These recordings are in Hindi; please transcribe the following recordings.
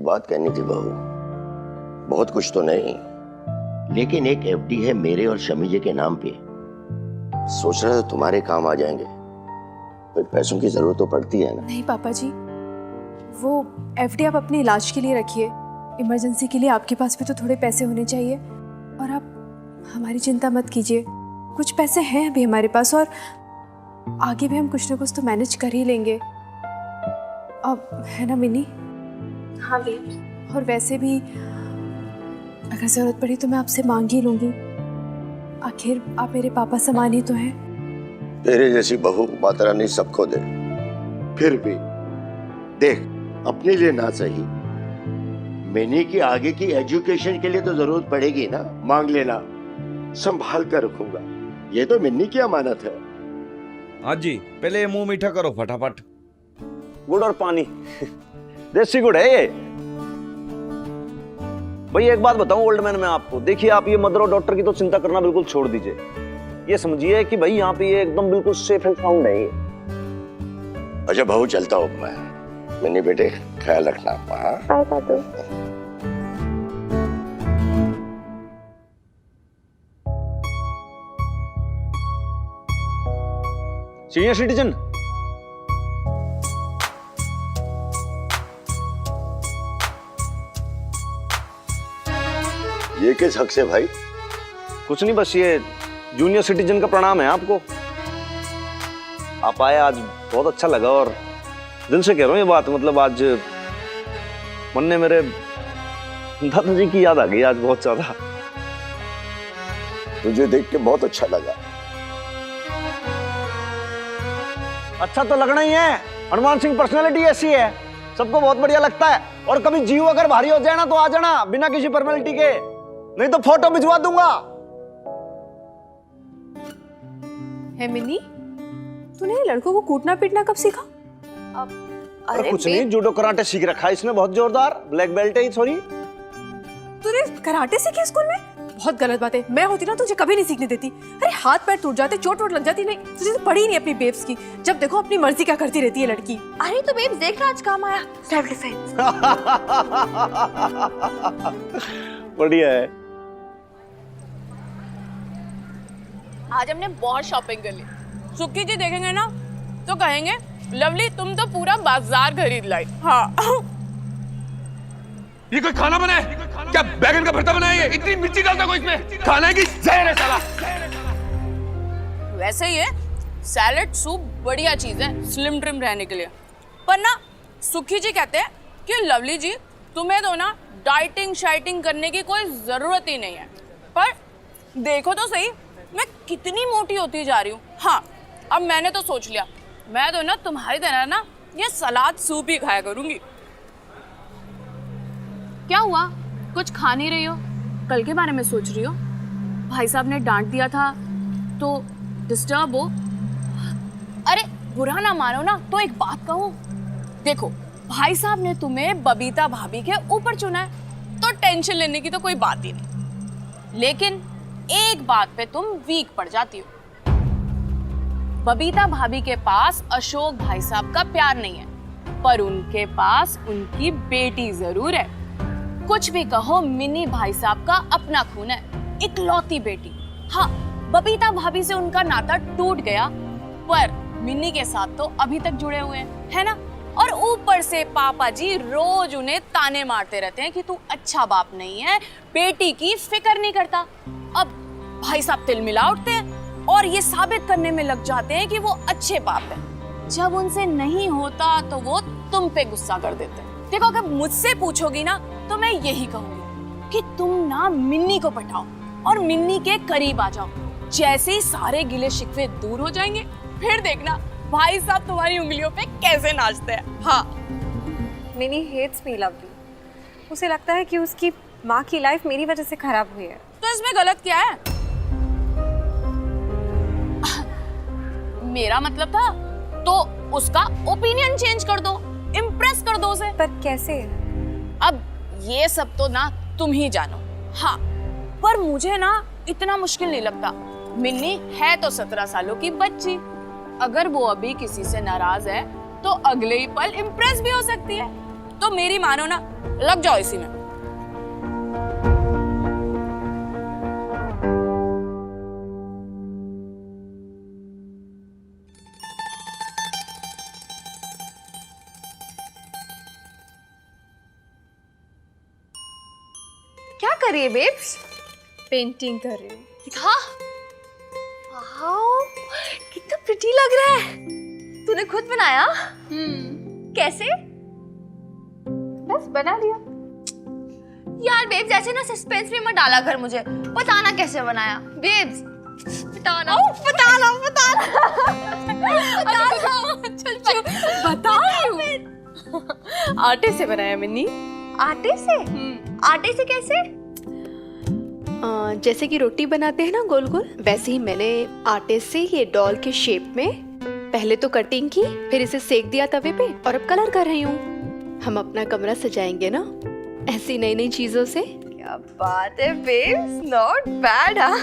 बात कहनी थी बहू, बहुत कुछ तो नहीं, लेकिन एक एफडी है मेरे और शमी जी के नाम पे। सोच रहे थे तुम्हारे काम आ जाएंगे, फिर पैसों की जरूरत तो पड़ती है ना। नहीं पापा जी, वो एफडी आप अपने इलाज के लिए रखिए, इमरजेंसी के लिए आपके पास भी तो थोड़े पैसे होने चाहिए। और आप हमारी चिंता मत कीजिए, कुछ पैसे हैं अभी हमारे पास और आगे भी हम कुछ ना कुछ तो मैनेज कर ही लेंगे। अब है ना मिनी? हाँ भी। और वैसे भी अगर जरूरत पड़ी तो मैं आपसे मांग ही लूंगी, आखिर आप मेरे पापा समान ही तो हैं। तेरे जैसी बहू माता रानी सबको दे, फिर भी देख अपने लिए ना सही, मिनी की आगे की एजुकेशन के लिए तो जरूरत पड़ेगी ना। मांग लेना, संभाल कर रखूंगा, ये तो मिन्नी की अमानत है। हाँ जी, पहले मुंह मीठा करो फटाफट। गुड़ और पानी देसी गुड़ है ये। भाई एक बात बताऊं ओल्ड मैन मैं आपको, देखिए आप ये मदर और डॉक्टर की तो चिंता करना बिल्कुल छोड़ दीजिए, ये समझिए कि भाई यहाँ पे ये एकदम बिल्कुल सेफ एंड साउंड है ये। अच्छा बहू चलता हूँ मैं, मिन्नी बेटे ख्याल रखना। सीनियर सिटीजन, ये किस हक से भाई? कुछ नहीं, बस ये जूनियर सिटीजन का प्रणाम है आपको। आप आए आज बहुत अच्छा लगा और दिल से कह रहा हूँ ये बात, मतलब आज मन ने मेरे दादाजी की याद आ गई आज बहुत ज्यादा। तुझे देख के बहुत अच्छा लगा। अच्छा तो लगना ही है, हनुमान सिंह पर्सनालिटी ऐसी है, सबको बहुत बढ़िया लगता है। और कभी जीव अगर भारी हो जाए ना तो आ जाना बिना किसी फॉर्मेलिटी के, नहीं तो फोटो भिजवा दूंगा। है मिनी, तूने लड़कों को कूटना पीटना कब सीखा? अरे कुछ नहीं, जूडो कराटे सीख रखा है इसने बहुत जोरदार, ब्लैक बेल्ट है। सॉरी, तूने कराटे सीखे स्कूल में? बहुत गलत बात है, मैं होती ना तुझे कभी नहीं सीखने देती। अरे हाथ पैर टूट जाते, चोट वोट लग जाती। नहीं तुझे तो पड़ी नहीं अपनी बेब्स की, जब देखो अपनी मर्जी क्या करती रहती है लड़की। अरे तो बेब्स देख आज काम आया, सेल्फ डिफेंस। बढ़िया है। आज हमने बहुत शॉपिंग कर ली। सुक्की जी देखेंगे ना तो कहेंगे लवली तुम तो पूरा बाजार खरीद लाई। हाँ ये कोई खाना बना है क्या? बैगन का भरता बनाया है? इतनी मिर्ची डालता कोई इसमें? खाना है कि जहर है साला? वैसे ये सैलेड सूप बढ़िया चीज है स्लिम ट्रिम रहने के लिए, पर ना सुखी जी कहते हैं कि लवली जी तुम्हें तो ना डाइटिंग शाइटिंग करने की कोई जरूरत ही नहीं है। पर देखो तो सही मैं कितनी मोटी होती जा रही हूँ। हाँ अब मैंने तो सोच लिया, मैं तो ना तुम्हारी तरह ना ये सलाद सूप ही खाया करूंगी। क्या हुआ, कुछ खा नहीं रही हो? कल के बारे में सोच रही हो? भाई साहब ने डांट दिया था तो डिस्टर्ब हो? अरे बुरा ना मानो ना तो एक बात कहूँ, देखो भाई साहब ने तुम्हें बबीता भाभी के ऊपर चुना है तो टेंशन लेने की तो कोई बात ही नहीं। लेकिन एक बात पे तुम वीक पड़ जाती हो, बबीता भाभी के पास अशोक भाई साहब का प्यार नहीं है, पर उनके पास उनकी बेटी जरूर है। कुछ भी कहो मिनी भाई साहब का अपना खून है, इकलौती बेटी। हाँ बबीता भाभी से उनका नाता टूट गया, पर मिनी के साथ तो अभी तक जुड़े हुए हैं, है ना? और ऊपर से पापा जी रोज उन्हें ताने मारते रहते हैं कि तू अच्छा बाप नहीं है, बेटी की फिक्र नहीं करता। अब भाई साहब तिल मिला उठते हैं और ये साबित करने में लग जाते हैं कि वो अच्छे बाप हैं। जब उनसे नहीं होता तो वो तुम पे गुस्सा कर देते हैं। देखो अगर मुझसे पूछोगी ना तो मैं यही कहूंगी कि तुम ना मिन्नी को पटाओ और मिन्नी के करीब आ जाओ। जैसे ही सारे गिले शिकवे दूर हो जाएंगे फिर देखना भाई साहब तुम्हारी उंगलियों पे कैसे नाचते हैं। हाँ मिनी हेट्स मी लवली, उसे लगता है कि उसकी माँ की लाइफ मेरी वजह से खराब हुई है। तो इसमें गलत क्या है? मेरा मतलब था तो उसका ओपिनियन चेंज कर दो, इम्प्रेस कर दो उसे। पर कैसे? अब ये सब तो ना तुम ही जानो। हाँ पर मुझे ना इतना मुश्किल नहीं लगता। मिन्नी है तो 17 सालों की बच्ची, अगर वो अभी किसी से नाराज है तो अगले ही पल इम्प्रेस भी हो सकती है। तो मेरी मानो ना, लग जाओ इसी में। क्या कर रही है बेब्स? पेंटिंग कर रही हूँ। दिखा। वाओ, कितना प्रिटी लग रहा है। तूने खुद बनाया? कैसे? बस बना लिया। यार बेब्स, ऐसे ना सस्पेंस में मत डाला कर मुझे। बताना कैसे बनाया बेब्स। बताना। बताना। बता रही हूँ। आटे से बनाया मिन्नी। आटे से? आटे से कैसे? जैसे कि रोटी बनाते हैं ना गोल गोल, वैसे ही मैंने आटे से ये डॉल के शेप में पहले तो कटिंग की, फिर इसे सेक दिया तवे पे और अब कलर कर रही हूँ। हम अपना कमरा सजाएंगे ना ऐसी नई नई चीजों से। क्या बात है बेब्स, नॉट बैड। हाँ,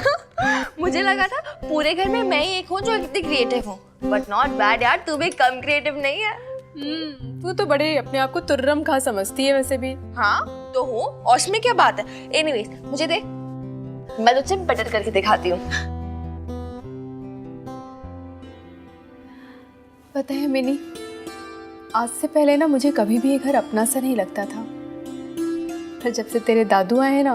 मुझे लगा था पूरे घर में मैं ही एक हूँ जो इतनी क्रिएटिव हूँ, बट नॉट बैड यार, तू भी कम क्रिएटिव नहीं है। तू तो बड़े अपने आप को तुर्रम खा समझती है वैसे भी। हाँ तो हूँ, और इसमें क्या बात है। एनीवेज मुझे दे, मैं तुझसे बटर करके दिखाती हूँ। पता है मिनी, आज से पहले ना मुझे कभी भी ये घर अपना सा नहीं लगता था, पर जब से तेरे दादू आए ना।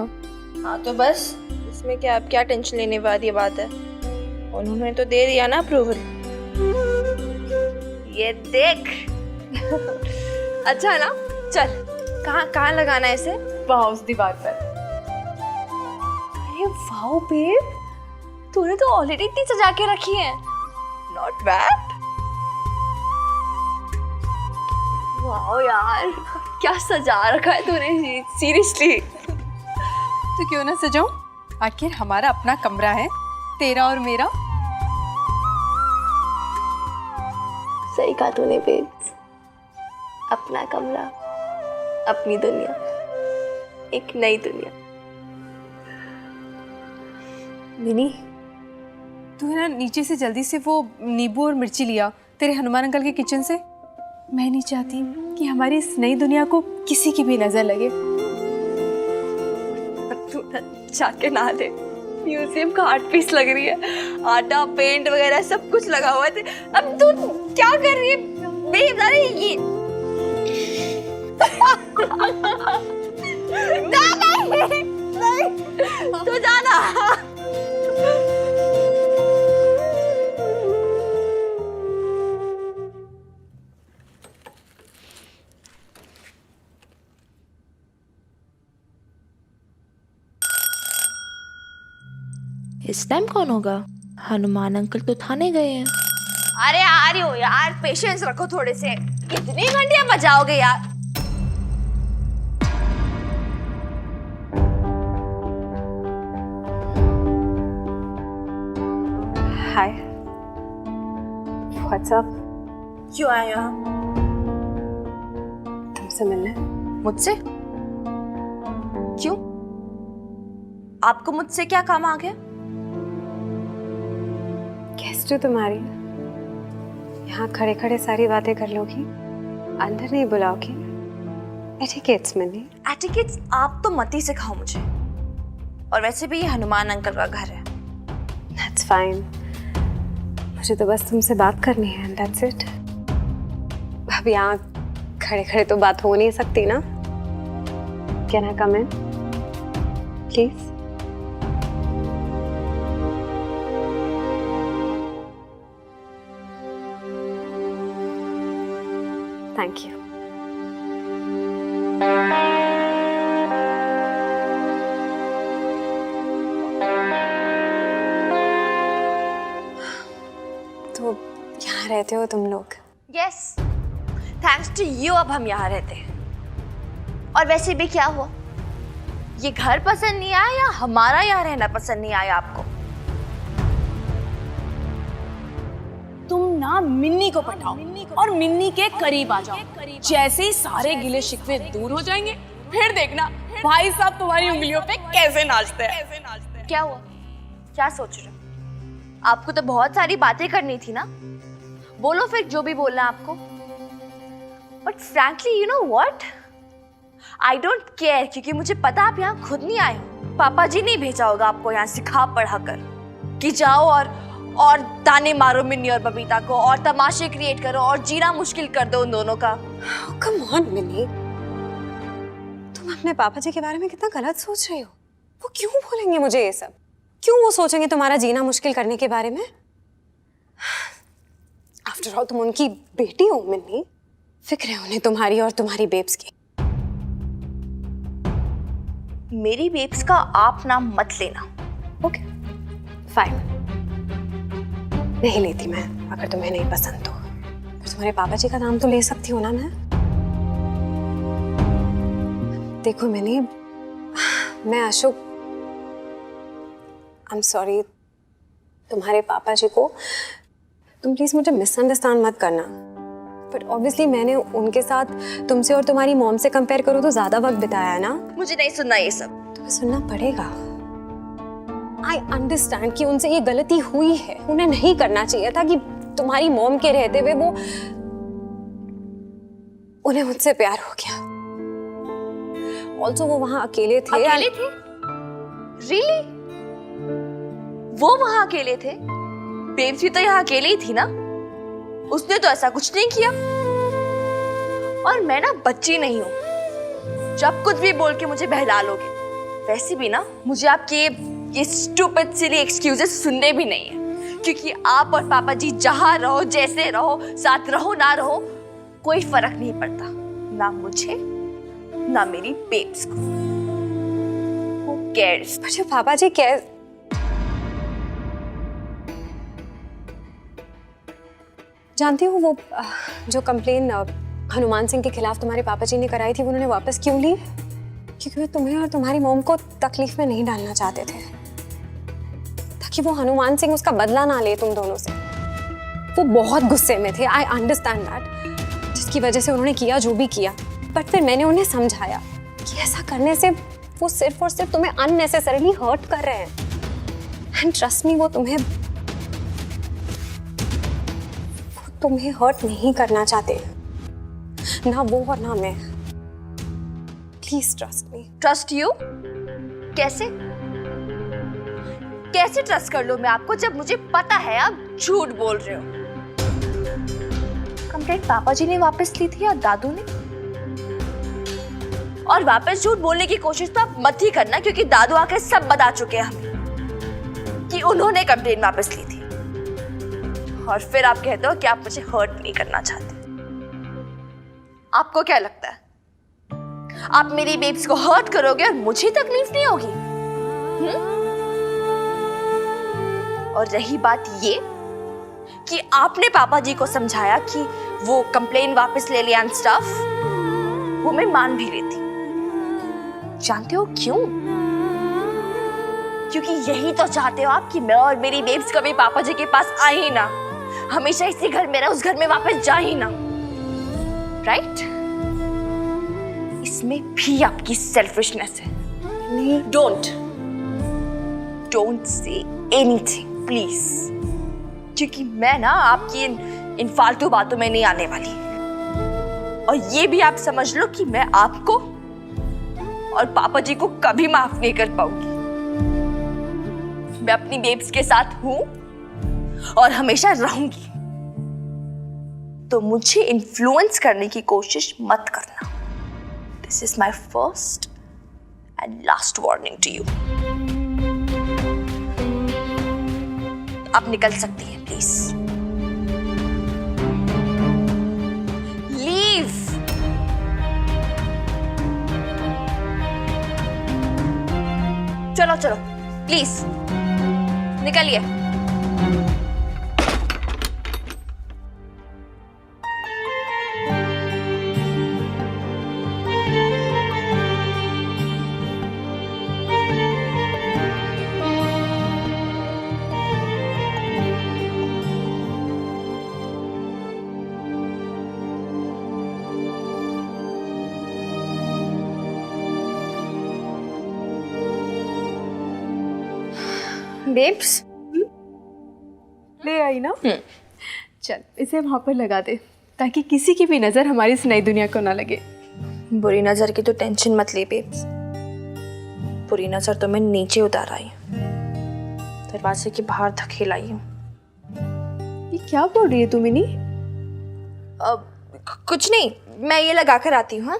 हाँ तो बस, इसमें क्या अब क्या टेंशन लेने वाली बात है। उन्होंने तो दे दिया ना अप्रूवल। ये देख। अच्छा ना, चल कहाँ लगाना है इसे? वहाँ उस दीवार पर। अरे वाओ बेब, तूने तो ऑलरेडी इतनी सजा के रखी है। Not bad. वाओ यार, क्या सजा रखा है तूने, सीरियसली। तो क्यों ना सजाऊं, आखिर हमारा अपना कमरा है, तेरा और मेरा। सही कहा तूने बेब्स, अपना कमरा, अपनी दुनिया, एक नई दुनिया। मिनी, तू है ना नीचे से जल्दी से वो नींबू और मिर्ची लिया तेरे हनुमान अंकल के किचन से। मैं नहीं चाहती कि हमारी इस नई दुनिया को किसी की भी नजर लगे। तू जाके नहा ले, म्यूजियम का आर्ट पीस लग रही है, आटा पेंट वगैरह सब कुछ लगा हुआ है। अब तू क्या कर रही है बेब? अरे ये नहीं, तू जाना। इस टाइम कौन होगा? हनुमान अंकल तो थाने गए हैं। अरे आ रही हो यार, पेशेंस रखो थोड़े से। कितनी घंटियां बजाओगे यार? हाय, व्हाट्स अप? क्यों आए यहाँ? तुमसे मिलने। मुझसे? क्यों? आपको मुझसे क्या काम आ गया? गेस्ट हो तुम्हारी, यहाँ खड़े खड़े सारी बातें कर लोगी, अंदर नहीं बुलाओगी? एटिकेट्स में नहीं। एटिकेट्स आप तो मत ही सिखाओ मुझे। और वैसे भी ये हनुमान अंकल का घर है। That's fine. मुझे तो बस तुमसे बात करनी है, that's it. अब यहाँ खड़े खड़े तो बात हो नहीं सकती ना। Can I come in? Please? Thank you. तो यहाँ रहते हो तुम लोग? Yes. Thanks to you अब हम यहाँ रहते हैं। और वैसे भी क्या हुआ? ये घर पसंद नहीं आया या हमारा यहाँ रहना पसंद नहीं आया आपको? तुम ना मिन्नी को पटाओ और मिन्नी के करीब आ जाओ। जैसे ही सारे गिले शिकवे दूर हो जाएंगे, फिर देखना भाई साहब तुम्हारी उंगलियों पे कैसे नाचते हैं। क्या हुआ? क्या सोच रहे हो? आपको तो बहुत सारी बातें करनी थी ना, बोलो फिर जो भी बोलना है आपको। But frankly you know what, I don't care, क्योंकि मुझे पता आप यहाँ खुद नहीं आए हो। पापा जी ने भेजा होगा आपको यहाँ सिखा पढ़ा कर कि जाओ और ताने मारो मिन्नी और बबीता को, और तमाशे क्रिएट करो और जीना मुश्किल कर दो उन दोनों का। कम ऑन मिन्नी, तुम अपने पापा जी के बारे में कितना गलत सोच रही हो। वो क्यों बोलेंगे मुझे ये सब? क्यों वो सोचेंगे तुम्हारा जीना मुश्किल करने के बारे में? आफ्टर ऑल तुम उनकी बेटी हो मिन्नी, फिक्र है उन्हें तुम्हारी और तुम्हारी बेब्स की। मेरी बेब्स का आप नाम मत लेना। ओके फाइन, नहीं लेती मैं, अगर तुम्हें नहीं पसंद तो। पर तुम्हारे पापा जी का नाम तो ले सकती हूँ ना मैं। देखो मैं अशोक, आई एम सॉरी, तुम्हारे पापा जी को तुम प्लीज मुझे मिसअंडरस्टैंड मत करना। बट ऑब्वियसली मैंने उनके साथ तुमसे और तुम्हारी मॉम से कंपेयर करूँ तो ज्यादा वक्त बिताया है ना। मुझे नहीं सुनना ये सब। तुम्हें सुनना पड़ेगा। आई अंडरस्टैंड कि उनसे ये गलती हुई है, उन्हें नहीं करना चाहिए था कि तुम्हारी मॉम के रहते हुए उन्हें मुझसे प्यार हो गया। ऑल्सो वो वहां अकेले थे। अकेले थे? Really? वो वहां अकेले थे? बेब्स भी तो यहाँ अकेले ही थी ना। उसने तो ऐसा कुछ नहीं किया। और मैं ना बच्ची नहीं हूँ जब कुछ भी बोल के मुझे बहला लोगे। वैसे भी ना मुझे आपके ये स्टूपिड सिली एक्सक्यूजेस सुनने भी नहीं है, क्योंकि आप और पापा जी जहाँ रहो, जैसे रहो, साथ रहो ना रहो, कोई फर्क नहीं पड़ता, ना मुझे ना मेरी बेब्स को। Who cares? पर जो पापा जी जानती हो वो जो कंप्लेन हनुमान सिंह के खिलाफ तुम्हारे पापा जी ने कराई थी, वो उन्होंने वापस क्यों ली? क्योंकि वे तुम्हें और तुम्हारी मॉम को तकलीफ में नहीं डालना चाहते थे, ताकि वो हनुमान सिंह उसका बदला ना ले तुम दोनों से। वो बहुत गुस्से में थे, आई अंडरस्टैंड दैट, जिसकी वजह से उन्होंने किया जो भी किया। बट फिर मैंने उन्हें समझाया कि ऐसा करने से वो सिर्फ और सिर्फ तुम्हें अननेसेसरीली हर्ट कर रहे हैं। एंड ट्रस्ट मी, वो तुम्हें हर्ट नहीं करना चाहते, ना वो और ना मैं। Please trust me. Trust you? कैसे कैसे ट्रस्ट कर लो मैं आपको, जब मुझे पता है आप झूठ बोल रहे हो? कंप्लेंट पापा जी ने वापस ली थी या दादू ने? और वापस झूठ बोलने की कोशिश तो आप मत ही करना, क्योंकि दादू आके सब बता चुके हैं हमें कि उन्होंने कंप्लेंट वापस ली थी। और फिर आप कहते हो कि आप मुझे हर्ट नहीं करना चाहते। आपको क्या लगता है आप मेरी बेब्स को हर्ट करोगे और मुझे तकलीफ नहीं होगी? और रही बात ये कि आपने पापा जी को समझाया कि वो कंप्लेन वापस ले लिया एंड स्टफ, वो मैं मान भी लेती। जानते हो क्यों? क्योंकि यही तो चाहते हो आप कि मैं और मेरी बेब्स कभी पापा जी के पास आए ही ना, हमेशा इसी घर में रहे, उस घर में वापस जा ही ना। राइट? इसमें भी आपकी सेल्फिशनेस है। नहीं, डोंट से एनीथिंग प्लीज, क्योंकि मैं ना आपकी इन फालतू बातों में नहीं आने वाली। और ये भी आप समझ लो कि मैं आपको और पापा जी को कभी माफ नहीं कर पाऊंगी। मैं अपनी बेब्स के साथ हूं और हमेशा रहूंगी, तो मुझे इन्फ्लुएंस करने की कोशिश मत करना। This is my first and last warning to you. आप निकल सकती हैं प्लीज। लीव। चलो चलो प्लीज निकलिए। बेब्स ले आई ना? चल इसे वहाँ पर लगा दे, ताकि किसी की भी नज़र हमारी इस नई दुनिया को ना लगे। बुरी नजर की तो टेंशन मत ले बेब्स। बुरी नजर तो मैं नीचे उतार आई हूँ, दरवाजे के बाहर धकेल आई हूँ। ये क्या बोल रही है तू मिनी? कुछ नहीं, मैं ये लगा कर आती हूँ। हाँ,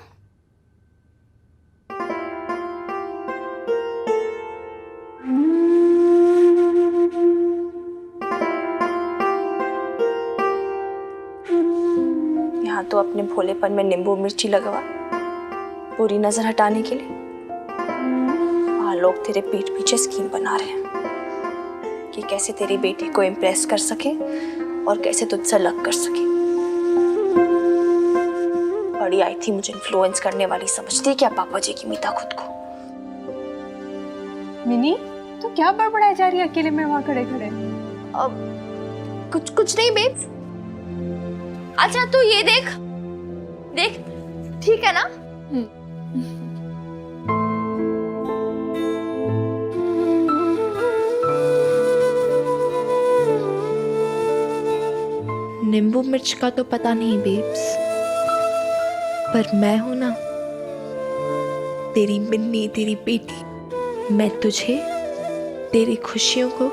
यहाँ तो अपने भोलेपन में नींबू मिर्ची लगवा बुरी नजर हटाने के लिए, वहाँ लोग तेरे पीठ पीछे स्कीम बना रहे हैं कि कैसे तेरी बेटी को इम्प्रेस कर सके और कैसे तुझसे अलग कर सके। बड़ी आई थी मुझे इन्फ्लुएंस करने वाली, समझती क्या पापा जी की मीता खुद को। मिनी तो क्या बड़बड़ाई जा रही है अकेले में वहाँ खड़े खड़े? कुछ नहीं बेब्स। अच्छा तू ये देख देख, ठीक है ना? नींबू मिर्च का तो पता नहीं बेब्स, पर मैं हूं ना तेरी मिन्नी, तेरी बेटी। मैं तुझे, तेरी खुशियों को,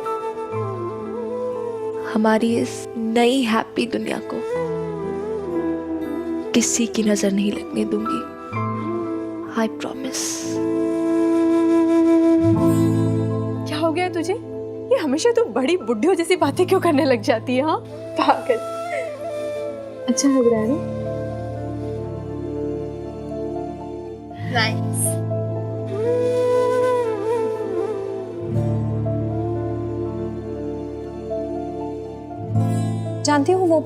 हमारी इस नई हैप्पी दुनिया को किसी की नजर नहीं लगने दूंगी। I promise. क्या हो गया तुझे? ये हमेशा तू बड़ी बुड्ढियों जैसी बातें क्यों करने लग जाती है? हाँ पागल। अच्छा लग रहा है ना? नाइस। जानती हूँ वो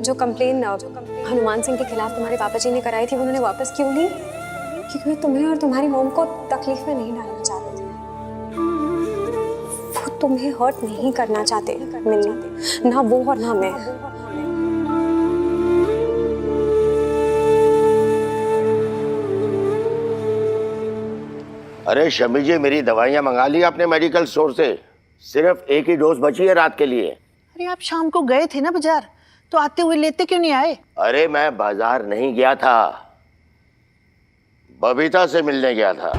जो कंप्लेन हनुमान सिंह के खिलाफ तुम्हारे पापा जी ने कराई थी, वो उन्होंने वापस क्यों ली? क्योंकि वो तुम्हें और तुम्हारी मॉम को तकलीफ में नहीं डालना चाहते थे। वो तुम्हें हर्ट नहीं करना चाहते मिन्नी, ना वो और ना मैं। अरे शमी जी, मेरी दवाइयाँ मंगा ली आपने मेडिकल स्टोर से? सिर्फ एक ही डोज बची है रात के लिए। अरे आप शाम को गए थे ना बाजार, तो आते हुए लेते क्यों नहीं आए? अरे मैं बाजार नहीं गया था, बबीता से मिलने गया था।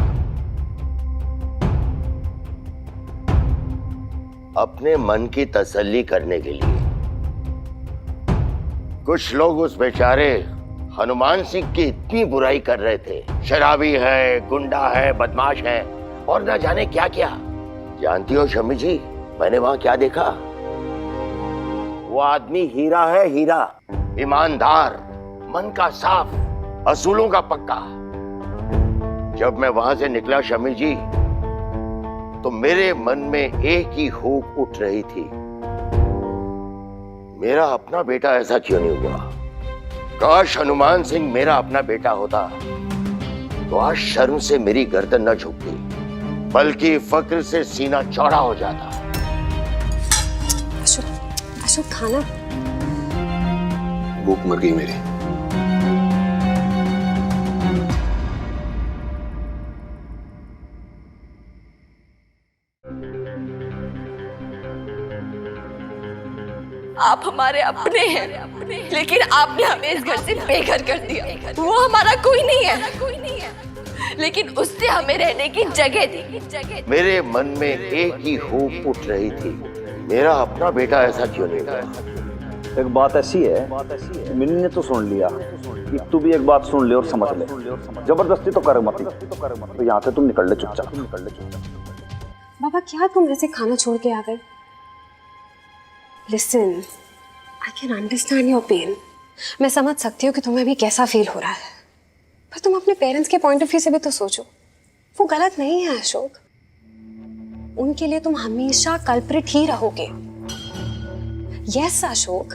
अपने मन की तसल्ली करने के लिए। कुछ लोग उस बेचारे हनुमान सिंह की इतनी बुराई कर रहे थे, शराबी है, गुंडा है, बदमाश है और न जाने क्या क्या। जानती हो शमी जी, मैंने वहां क्या देखा? वो आदमी हीरा है, हीरा, ईमानदार, मन का साफ, असूलों का पक्का। जब मैं वहां से निकला शमी जी, तो मेरे मन में एक ही हूक उठ रही थी, मेरा अपना बेटा ऐसा क्यों नहीं हुआ? काश हनुमान सिंह मेरा अपना बेटा होता तो आज शर्म से मेरी गर्दन न झुकती, बल्कि फक्र से सीना चौड़ा हो जाता। अशोक खाना। भूख मर गई मेरी। आप हमारे अपने हैं, लेकिन आपने हमें इस घर से बेघर कर दिया। वो हमारा कोई नहीं है, लेकिन उसने हमें रहने की जगह दी। मेरे मन में एक ही हूक उठ रही थी, मेरा अपना बेटा ऐसा क्यों नहीं हुआ? एक बात ऐसी है, मिनी ने तो सुन लिया, कि तू भी एक बात सुन ले और समझ ले। जबरदस्ती तो कर मत, तो यहाँ से तुम निकल ले चुपचाप। बाबा क्या तुम ऐसे खाना छोड़ के आ गए? Listen, I can understand your pain. मैं समझ सकती हूँ कि तुम्हें भी कैसा फील हो रहा है, पर तुम अपने पेरेंट्स के पॉइंट ऑफ व्यू से भी तो सोचो। वो गलत नहीं है अशोक, उनके लिए तुम हमेशा कल्प्रिट ही रहोगे। Yes Ashok,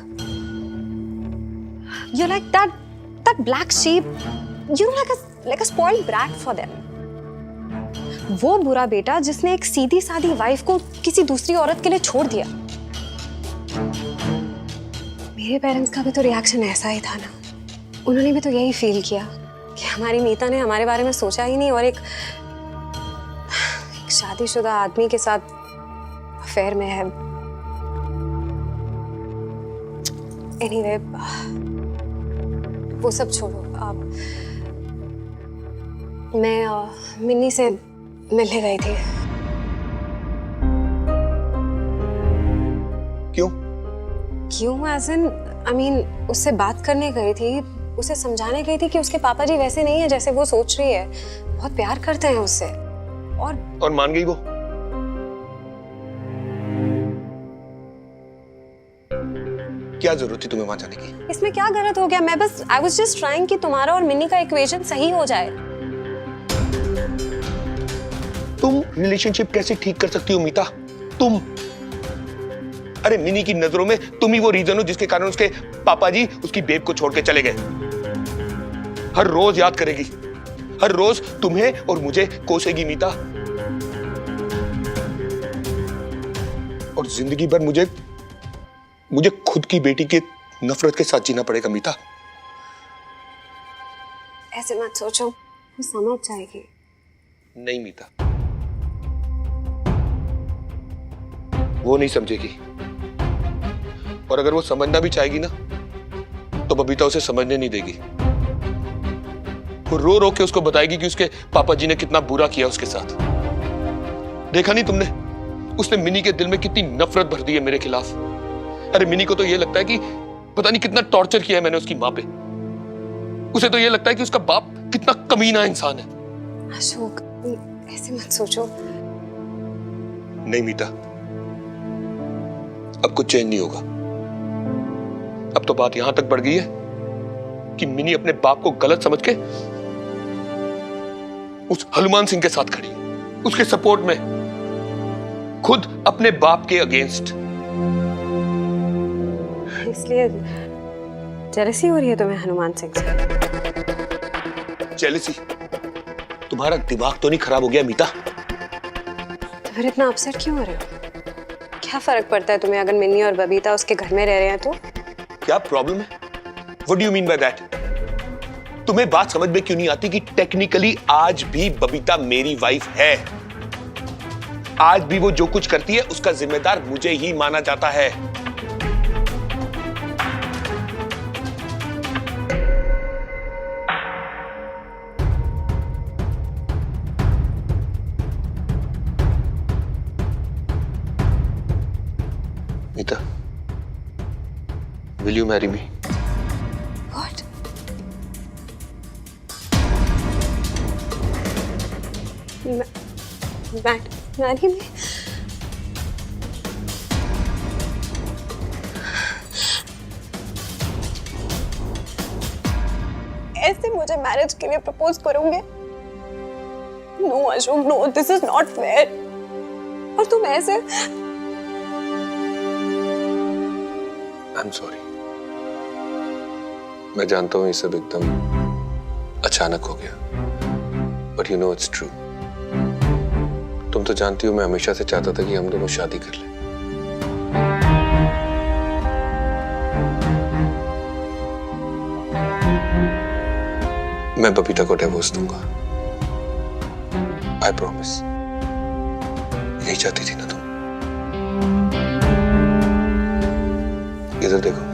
you like that black sheep, you know, like a spoiled brat for them. वो बुरा बेटा जिसने एक सीधी सादी वाइफ को किसी दूसरी औरत के लिए छोड़ दिया। मेरे पेरेंट्स का भी तो रिएक्शन ऐसा ही था ना, उन्होंने भी तो यही फील किया कि हमारी मीता ने हमारे बारे में सोचा ही नहीं और एक शादीशुदा आदमी के साथ अफेयर में है। एनीवे, वो सब छोड़ो। मैं मिन्नी से मिलने गई थी। क्यों एज इन आई मीन उससे बात करने गई थी, उसे समझाने गई थी कि उसके पापा जी वैसे नहीं है जैसे वो सोच रही है, बहुत प्यार करते हैं उससे। और मान गई वो? क्या जरूरत थी तुम्हें वहां जाने की? इसमें क्या गलत हो गया? मैं बस आई वाज जस्ट ट्राइंग कि तुम्हारा और मिन्नी का इक्वेशन सही हो जाए। तुम रिलेशनशिप कैसे ठीक कर सकती हो मीता? तुम, अरे मिनी की नजरों में तुम ही वो रीजन हो जिसके कारण उसके पापा जी उसकी बेब को छोड़ के चले गए। हर रोज याद करेगी, हर रोज तुम्हें और मुझे कोसेगी मीता, और जिंदगी भर मुझे खुद की बेटी के नफरत के साथ जीना पड़ेगा मीता। ऐसे मत सोचो, वो समझ जाएगी। नहीं मीता, वो नहीं समझेगी, और अगर वो समझना भी चाहेगी ना तो बबीता उसे समझने नहीं देगी। वो रो रो के उसको बताएगी कि उसके पापा जी ने कितना बुरा किया उसके साथ। देखा नहीं तुमने उसने मिनी के दिल में कितनी नफरत भर दी है मेरे खिलाफ। अरे मिनी को तो ये लगता है कि पता नहीं कितना टॉर्चर किया है मैंने उसकी माँ पे। उसे तो ये लगता है कि उसका बाप कितना कमीना इंसान है। अशोक, ऐसे मत सोचो। नहीं मीता, अब कुछ चेंज नहीं होगा। अब तो बात यहां तक बढ़ गई है कि मिनी अपने बाप को गलत समझ के उस हनुमान सिंह के साथ खड़ी है, उसके सपोर्ट में, खुद अपने बाप के अगेंस्ट। इसलिए जेलसी हो रही है तुम्हें हनुमान सिंह से? जेलसी? तुम्हारा दिमाग तो नहीं खराब हो गया मीता? तो फिर इतना अपसेट क्यों हो रहे हो? क्या फर्क पड़ता है तुम्हें अगर मिन्नी और बबीता उसके घर में रह रहे हैं तो? क्या प्रॉब्लम है? What do you mean by that? तुम्हें बात समझ में क्यों नहीं आती कि टेक्निकली आज भी बबीता मेरी वाइफ है। आज भी वो जो कुछ करती है उसका जिम्मेदार मुझे ही माना जाता है। Meeta, will you marry me? What? Marry me? ऐसे मुझे मैरिज के लिए प्रपोज करोगे? No Ashok, no, this is not fair. और तुम ऐसे। I'm sorry. मैं जानता हूँ ये सब एकदम अचानक हो गया, but you know it's true. तुम तो जानती हो मैं हमेशा से चाहता था कि हम दोनों शादी कर लें। मैं बबीता को डिवोर्स दूंगा, I promise. यही चाहती थी ना तुम? इधर देखो।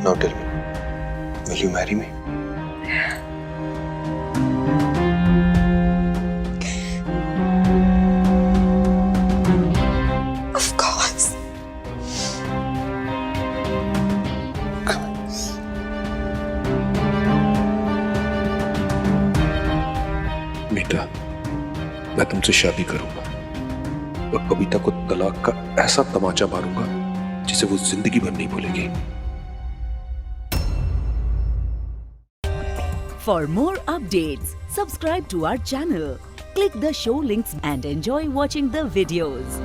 Now tell me, will you marry me? Of course. बेटा, मैं तुमसे शादी करूंगा और बबीता को तलाक का ऐसा तमाचा मारूंगा जिसे वो जिंदगी भर नहीं भूलेगी। For more updates, subscribe to our channel, click the show links and enjoy watching the videos.